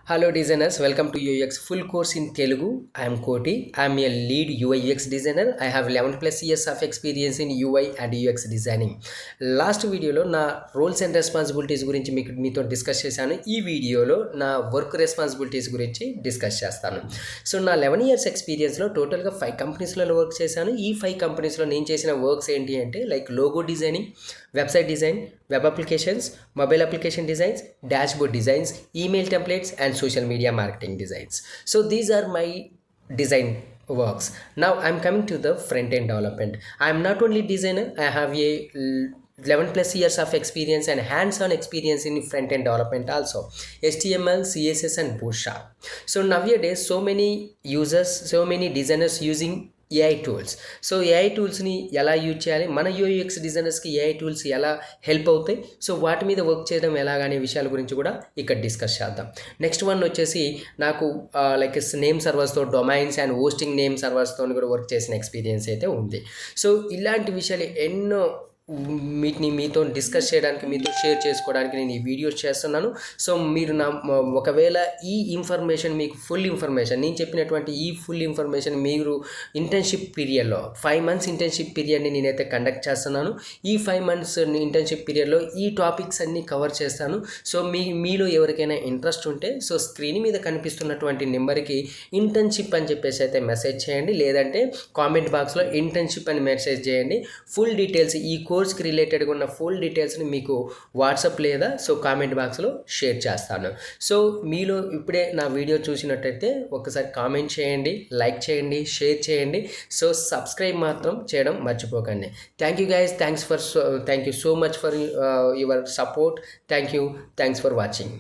Hello designers, welcome to UX full course in Telugu. I am Koti. I am a lead UI UX designer. I have 11 plus years of experience in UI and UX designing. Last వీడియోలో నా roles and responsibilities గురించి మీతో discuss చేశాను. ఈ వీడియోలో నా work responsibilities గురించి discuss చేస్తాను. సో నా 11 ఇయర్స్ ఎక్స్పీరియన్స్లో టోటల్గా 5 కంపెనీస్లలో వర్క్ చేశాను. ఈ 5 కంపెనీస్లో నేను చేసిన వర్క్స్ ఏంటి అంటే like logo designing, website design, web applications, mobile application designs, dashboard designs, email templates and social media marketing designs. So these are my design works. Now I'm coming to the front end development. I'm not only designer, I have a 11 plus years of experience and hands-on experience in front end development also, HTML, CSS and Bootstrap. So nowadays so many users, so many designers using AI tools. So AI టూల్స్ని ఎలా use చేయాలి, మన UX డిజైనర్స్కి AI tools ఎలా help అవుతాయి, so వాటి మీద work చేయడం ఎలాగనే విషయాల గురించి కూడా ఇక్కడ డిస్కస్ చేద్దాం. నెక్స్ట్ వన్ వచ్చేసి నాకు లైక్ నేమ్ సర్వర్స్తో, డొమైన్స్ అండ్ హోస్టింగ్ నేమ్ సర్వర్స్తో కూడా వర్క్ చేసిన ఎక్స్పీరియన్స్ అయితే ఉంది. సో ఇలాంటి విషయాలు ఎన్నో వీటిని మీతో డిస్కస్ చేయడానికి, మీతో షేర్ చేసుకోవడానికి నేను ఈ వీడియోస్ చేస్తున్నాను. సో మీరు ఒకవేళ ఈ ఇన్ఫర్మేషన్ మీకు ఫుల్ ఇన్ఫర్మేషన్, నేను చెప్పినటువంటి ఈ ఫుల్ ఇన్ఫర్మేషన్ మీరు ఇంటర్న్షిప్ పీరియడ్లో 5 months ఇంటర్న్షిప్ పీరియడ్ని నేనైతే కండక్ట్ చేస్తున్నాను. ఈ 5 months ఇంటర్న్షిప్ పీరియడ్లో ఈ టాపిక్స్ అన్నీ కవర్ చేస్తాను. సో మీలో ఎవరికైనా ఇంట్రెస్ట్ ఉంటే సో స్క్రీన్ మీద కనిపిస్తున్నటువంటి నెంబర్కి ఇంటర్న్షిప్ అని చెప్పేసి అయితే మెసేజ్ చేయండి, లేదంటే కామెంట్ బాక్స్లో ఇంటర్న్షిప్ అని మెసేజ్ చేయండి. ఫుల్ డీటెయిల్స్, ఈ కోర్స్కి రిలేటెడ్గా ఉన్న ఫుల్ డీటెయిల్స్ని మీకు వాట్సాప్ లేదా సో కామెంట్ బాక్స్లో షేర్ చేస్తాను. సో మీలో ఇప్పుడే నా వీడియో చూసినట్టయితే ఒకసారి కామెంట్ చేయండి, లైక్ చేయండి, షేర్ చేయండి. సో సబ్స్క్రైబ్ మాత్రం చేయడం మర్చిపోకండి. Thank you guys, thank you so much for your support. Thanks for watching.